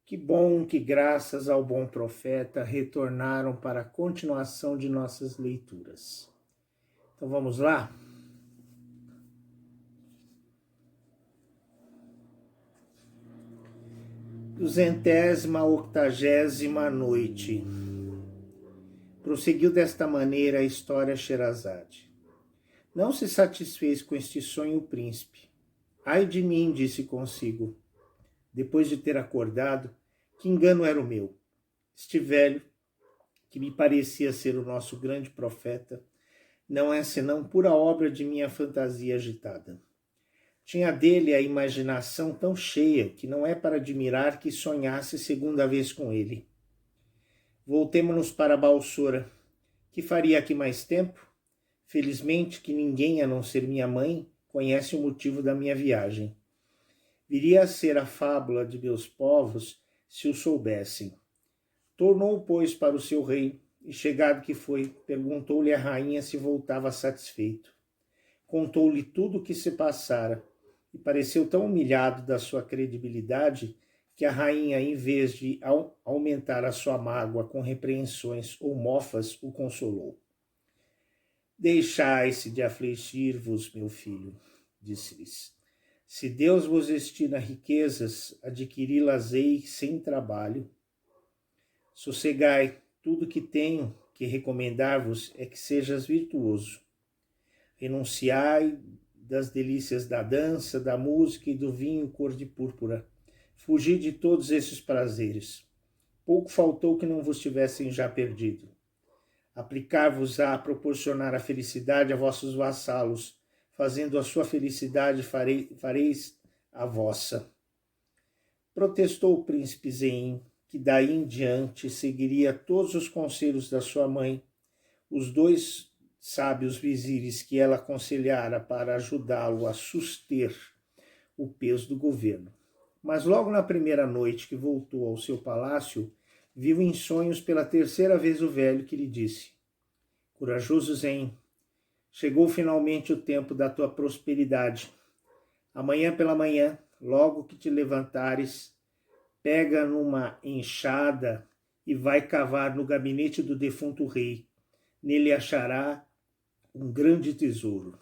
Que bom que, graças ao bom profeta, retornaram para a continuação de nossas leituras. Então vamos lá? 280ª noite. Prosseguiu desta maneira a história Sherazade. Não se satisfez com este sonho o príncipe. Ai de mim, disse consigo, depois de ter acordado, que engano era o meu. Este velho, que me parecia ser o nosso grande profeta, não é senão pura obra de minha fantasia agitada. Tinha dele a imaginação tão cheia que não é para admirar que sonhasse segunda vez com ele. Voltemo-nos para Balsora. Que faria aqui mais tempo? Felizmente que ninguém, a não ser minha mãe, conhece o motivo da minha viagem. Viria a ser a fábula de meus povos se o soubessem. Tornou, pois, para o seu rei, e chegado que foi, perguntou-lhe a rainha se voltava satisfeito. Contou-lhe tudo o que se passara, e pareceu tão humilhado da sua credibilidade que a rainha, em vez de aumentar a sua mágoa com repreensões ou mofas, o consolou. Deixai-se de afligir-vos, meu filho, disse-lhes. Se Deus vos destina riquezas, adquiri-las-ei sem trabalho. Sossegai, tudo que tenho que recomendar-vos é que sejas virtuoso. Renunciai das delícias da dança, da música e do vinho cor de púrpura. Fugi de todos esses prazeres. Pouco faltou que não vos tivessem já perdido. Aplicar-vos-á a proporcionar a felicidade a vossos vassalos, fazendo a sua felicidade fareis a vossa. Protestou o príncipe Zein, que daí em diante seguiria todos os conselhos da sua mãe, os dois sábios vizires que ela aconselhara para ajudá-lo a suster o peso do governo. Mas logo na primeira noite que voltou ao seu palácio, viu em sonhos pela terceira vez o velho que lhe disse: Corajoso Zen, chegou finalmente o tempo da tua prosperidade. Amanhã pela manhã, logo que te levantares, pega numa enxada e vai cavar no gabinete do defunto rei. Nele achará um grande tesouro.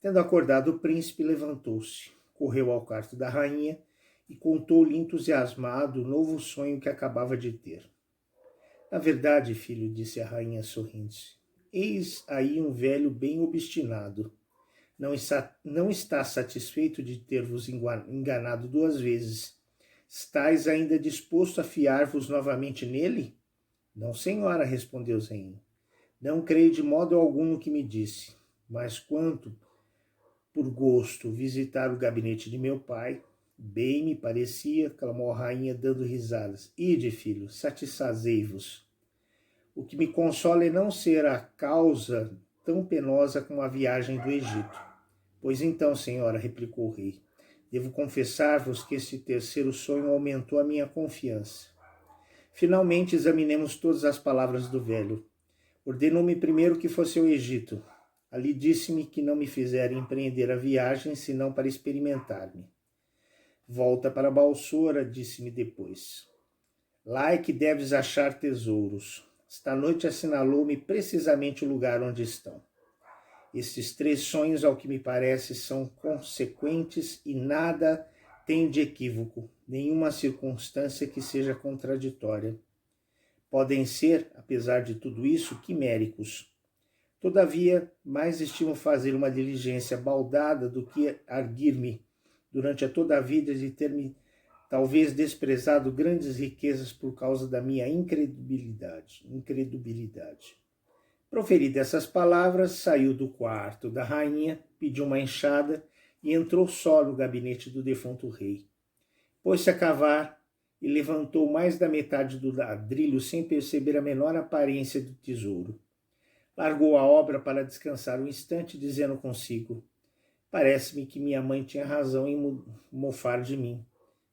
Tendo acordado o príncipe, levantou-se, correu ao quarto da rainha e contou-lhe entusiasmado o novo sonho que acabava de ter. Na verdade, filho, disse a rainha sorrindo-se, eis aí um velho bem obstinado. Não está satisfeito de ter-vos enganado 2 vezes. Estais ainda disposto a fiar-vos novamente nele? Não, senhora, respondeu Zen. Não creio de modo algum no que me disse, mas quanto por gosto visitar o gabinete de meu pai, bem me parecia, clamou a rainha dando risadas. Ide, filho, satisfazei-vos. O que me consola é não ser a causa tão penosa como a viagem do Egito. Pois então, senhora, replicou o rei, devo confessar-vos que este terceiro sonho aumentou a minha confiança. Finalmente examinemos todas as palavras do velho. Ordenou-me primeiro que fosse ao Egito. Ali disse-me que não me fizera empreender a viagem, senão para experimentar-me. Volta para Balsora, disse-me depois. Lá é que deves achar tesouros. Esta noite assinalou-me precisamente o lugar onde estão. Estes 3 sonhos, ao que me parece, são consequentes e nada tem de equívoco, nenhuma circunstância que seja contraditória. Podem ser, apesar de tudo isso, quiméricos. Todavia, mais estimo fazer uma diligência baldada do que arguir-me durante toda a vida de ter-me talvez desprezado grandes riquezas por causa da minha incredulidade. Proferidas essas palavras, saiu do quarto da rainha, pediu uma enxada e entrou só no gabinete do defunto rei. Pôs-se a cavar e levantou mais da metade do ladrilho sem perceber a menor aparência do tesouro. Largou a obra para descansar um instante, dizendo consigo: parece-me que minha mãe tinha razão em mofar de mim.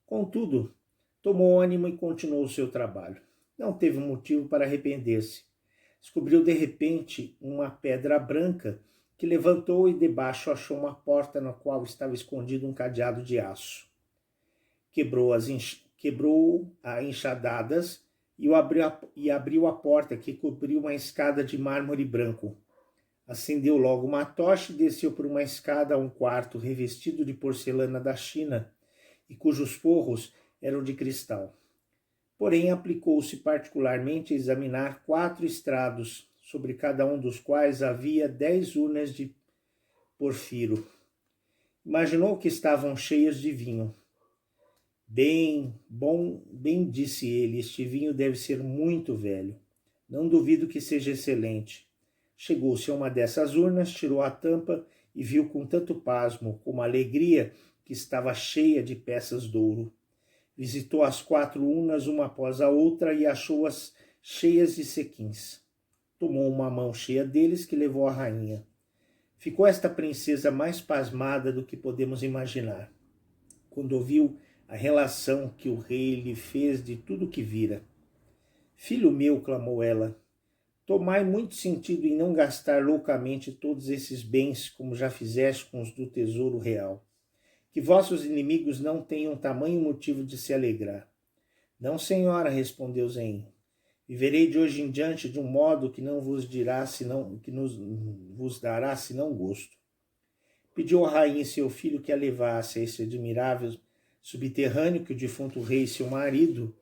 Contudo, tomou ânimo e continuou o seu trabalho. Não teve motivo para arrepender-se. Descobriu de repente uma pedra branca que levantou e debaixo achou uma porta na qual estava escondido um cadeado de aço. Quebrou quebrou a enxadadas e abriu a porta que cobriu uma escada de mármore branco. Acendeu logo uma tocha e desceu por uma escada a um quarto revestido de porcelana da China e cujos forros eram de cristal. Porém, aplicou-se particularmente a examinar 4 estrados, sobre cada um dos quais havia 10 urnas de porfiro. Imaginou que estavam cheias de vinho. Bem, disse ele, este vinho deve ser muito velho. Não duvido que seja excelente. Chegou-se a uma dessas urnas, tirou a tampa e viu com tanto pasmo como alegria que estava cheia de peças de ouro. Visitou as 4 urnas uma após a outra e achou-as cheias de sequins. Tomou uma mão cheia deles que levou à rainha. Ficou esta princesa mais pasmada do que podemos imaginar, quando ouviu a relação que o rei lhe fez de tudo o que vira. Filho meu, clamou ela, tomai muito sentido em não gastar loucamente todos esses bens como já fizeste com os do tesouro real. Que vossos inimigos não tenham tamanho motivo de se alegrar. Não, senhora, respondeu Zen. Viverei de hoje em diante de um modo que não vos dirá senão que vos dará senão gosto. Pediu a rainha e seu filho que a levasse a esse admirável subterrâneo que o defunto rei, seu marido,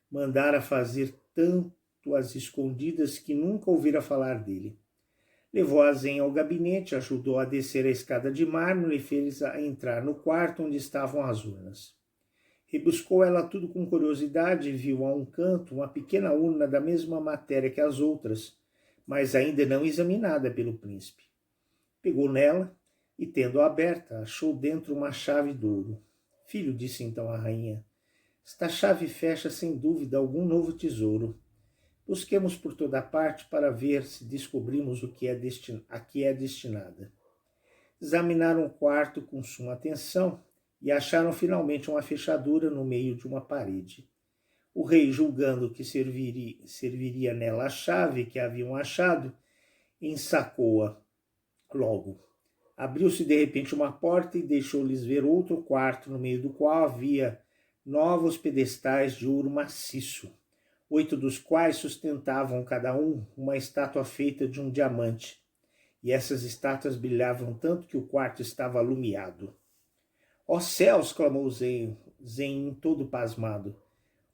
mandara fazer tanto às escondidas que nunca ouvira falar dele. Levou a Zen ao gabinete, ajudou a descer a escada de mármore e fez-a entrar no quarto onde estavam as urnas. Rebuscou ela tudo com curiosidade e viu a um canto uma pequena urna da mesma matéria que as outras, mas ainda não examinada pelo príncipe. Pegou nela e, tendo-a aberta, achou dentro uma chave de ouro. Filho, disse então a rainha, esta chave fecha sem dúvida algum novo tesouro. Busquemos por toda parte para ver se descobrimos a que é destinada. Examinaram o quarto com suma atenção e acharam finalmente uma fechadura no meio de uma parede. O rei, julgando que serviria nela a chave que haviam achado, ensacou-a logo. Abriu-se de repente uma porta e deixou-lhes ver outro quarto, no meio do qual havia novos pedestais de ouro maciço, 8 dos quais sustentavam cada um uma estátua feita de um diamante, e essas estátuas brilhavam tanto que o quarto estava alumiado. Ó céus, clamou Zen todo pasmado,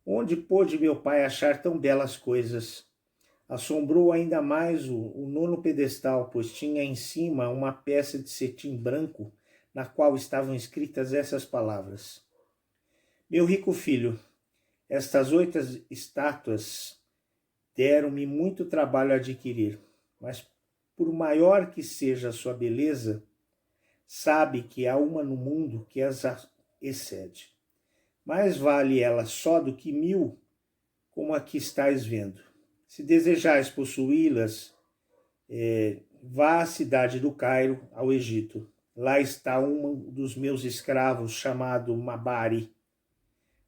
onde pôde meu pai achar tão belas coisas? Assombrou ainda mais o 9º pedestal, pois tinha em cima uma peça de cetim branco, na qual estavam escritas essas palavras. Meu rico filho, estas 8 estátuas deram-me muito trabalho a adquirir, mas por maior que seja a sua beleza, sabe que há uma no mundo que as excede. Mais vale ela só do que 1000, como aqui estáis vendo. Se desejais possuí-las, vá à cidade do Cairo, ao Egito. Lá está um dos meus escravos, chamado Mabari.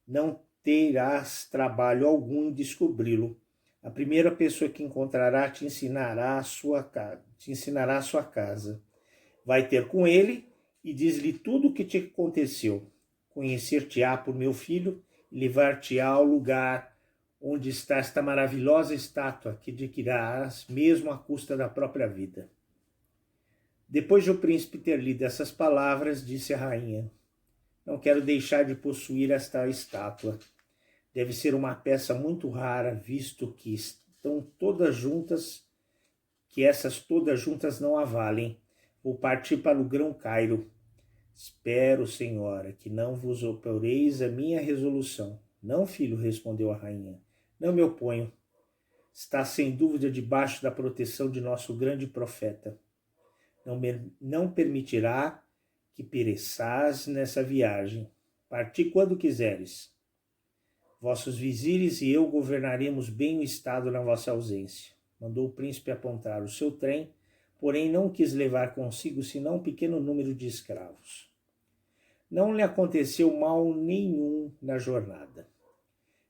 Não terás trabalho algum em descobri-lo. A primeira pessoa que encontrará te ensinará a sua casa. Vai ter com ele e diz-lhe tudo o que te aconteceu. Conhecer-te-á por meu filho e levar-te-á ao lugar onde está esta maravilhosa estátua que adquirirás mesmo à custa da própria vida. Depois de o príncipe ter lido essas palavras, disse a rainha, não quero deixar de possuir esta estátua. Deve ser uma peça muito rara, visto que estão todas juntas, que essas todas juntas não a valem. Vou partir para o grão Cairo. Espero, senhora, que não vos oporeis a minha resolução. Não, filho, respondeu a rainha. Não me oponho. Está sem dúvida debaixo da proteção de nosso grande profeta. Não permitirá que pereçais nessa viagem. Parti quando quiseres. Vossos vizires e eu governaremos bem o estado na vossa ausência. Mandou o príncipe apontar o seu trem, porém não quis levar consigo senão um pequeno número de escravos. Não lhe aconteceu mal nenhum na jornada.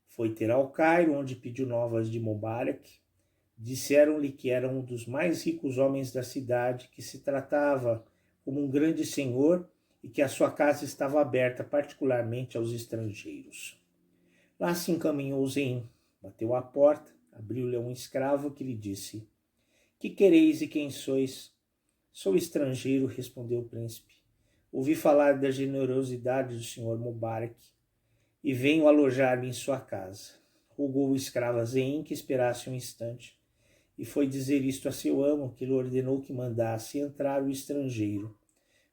Foi ter ao Cairo, onde pediu novas de Mubarak. Disseram-lhe que era um dos mais ricos homens da cidade, que se tratava como um grande senhor e que a sua casa estava aberta particularmente aos estrangeiros. Lá se encaminhou Zein, bateu à porta, abriu-lhe um escravo que lhe disse: Que quereis e quem sois? Sou estrangeiro, respondeu o príncipe. Ouvi falar da generosidade do senhor Mubarak e venho alojar-me em sua casa. Rogou o escravo a Zein que esperasse um instante e foi dizer isto a seu amo, que lhe ordenou que mandasse entrar o estrangeiro.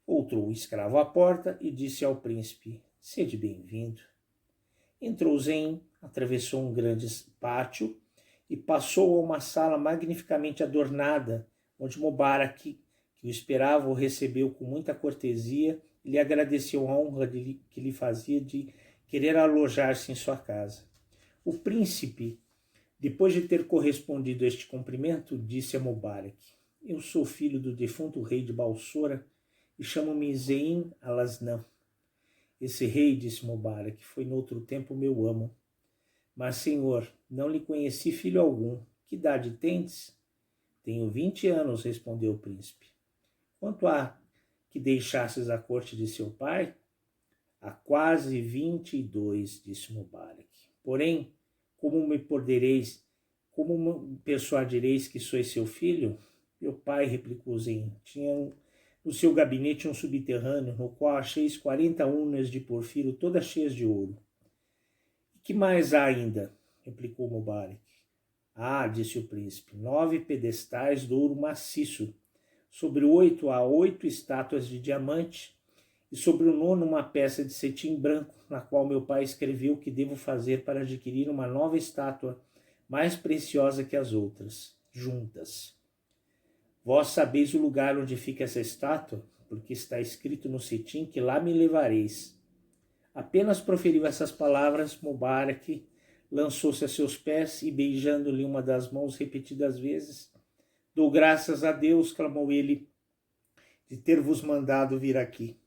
Voltou o escravo à porta e disse ao príncipe: Sede bem-vindo. Entrou Zein, atravessou um grande pátio e passou a uma sala magnificamente adornada, onde Mubarak, que o esperava, o recebeu com muita cortesia e lhe agradeceu a honra que lhe fazia de querer alojar-se em sua casa. O príncipe, depois de ter correspondido a este cumprimento, disse a Mubarak: Eu sou filho do defunto rei de Balsora e chamo-me Zein Alasnã. Esse rei, disse Mubarak, foi noutro tempo meu amo. Mas, senhor, não lhe conheci filho algum. Que idade tendes? Tenho 20 anos, respondeu o príncipe. Quanto a que deixasses a corte de seu pai? Há quase 22, disse Mubarak. Porém, como me persuadireis que sois seu filho? Meu pai, replicou Zein, tinha no seu gabinete um subterrâneo, no qual acheis 40 urnas de porfiro, todas cheias de ouro. E que mais há ainda? Replicou Mubarak. Ah, disse o príncipe, 9 pedestais de ouro maciço, sobre 8 há 8 estátuas de diamante, e sobre o 9º uma peça de cetim branco, na qual meu pai escreveu o que devo fazer para adquirir uma nova estátua, mais preciosa que as outras, juntas. Vós sabeis o lugar onde fica essa estátua, porque está escrito no cetim que lá me levareis. Apenas proferiu essas palavras, Mubarak lançou-se a seus pés e, beijando-lhe uma das mãos repetidas vezes, dou graças a Deus, clamou ele, de ter vos mandado vir aqui.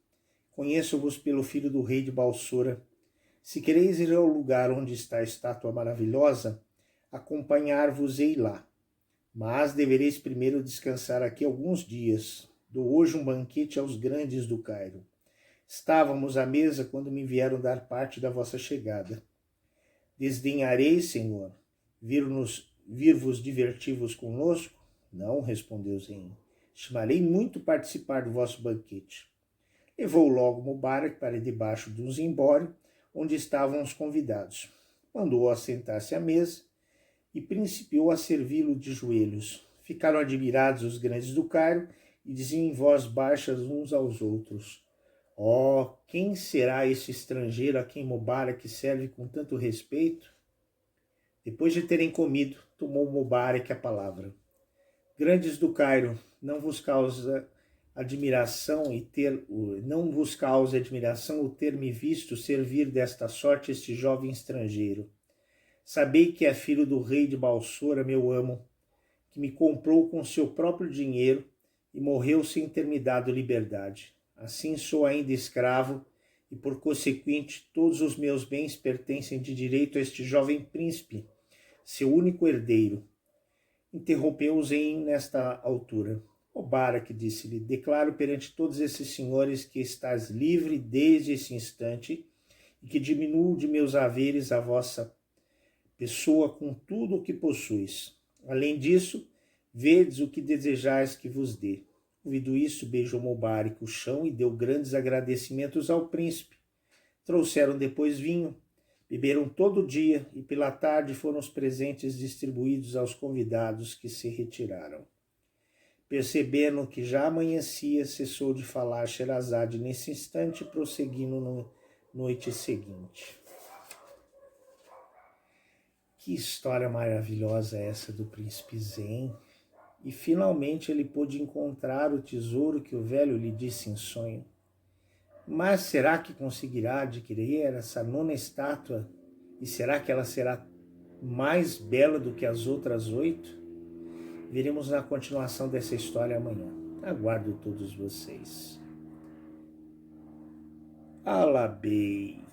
Conheço-vos pelo filho do rei de Balsora. Se quereis ir ao lugar onde está a estátua maravilhosa, acompanhar-vos-ei lá. Mas devereis primeiro descansar aqui alguns dias. Dou hoje um banquete aos grandes do Cairo. Estávamos à mesa quando me vieram dar parte da vossa chegada. Desdenhareis, senhor, vir-vos divertir-vos conosco? Não, respondeu Zein. Estimarei muito participar do vosso banquete. Levou logo Mubarak para debaixo de um zimbório, onde estavam os convidados. Mandou-o assentar-se à mesa e principiou a servi-lo de joelhos. Ficaram admirados os grandes do Cairo e diziam em voz baixa uns aos outros: Oh, quem será esse estrangeiro a quem Mubarak serve com tanto respeito? Depois de terem comido, tomou Mubarak a palavra. Grandes do Cairo, não vos cause admiração o ter me visto servir desta sorte este jovem estrangeiro. Sabei que é filho do rei de Balsora, meu amo, que me comprou com seu próprio dinheiro e morreu sem ter me dado liberdade. Assim sou ainda escravo e, por consequente, todos os meus bens pertencem de direito a este jovem príncipe, seu único herdeiro. Interrompeu Zein nesta altura. Mubarak, disse-lhe, declaro perante todos esses senhores que estás livre desde esse instante e que diminuo de meus haveres a vossa pessoa com tudo o que possuis. Além disso, vedes o que desejais que vos dê. Ouvido isso, beijou Mubarak o chão e deu grandes agradecimentos ao príncipe. Trouxeram depois vinho, beberam todo o dia e pela tarde foram os presentes distribuídos aos convidados que se retiraram. Percebendo que já amanhecia, cessou de falar Sherazade nesse instante, prosseguindo na noite seguinte. Que história maravilhosa é essa do príncipe Zein! E finalmente ele pôde encontrar o tesouro que o velho lhe disse em sonho. Mas será que conseguirá adquirir essa 9ª estátua? E será que ela será mais bela do que as outras 8? Veremos na continuação dessa história amanhã. Aguardo todos vocês. Alabei.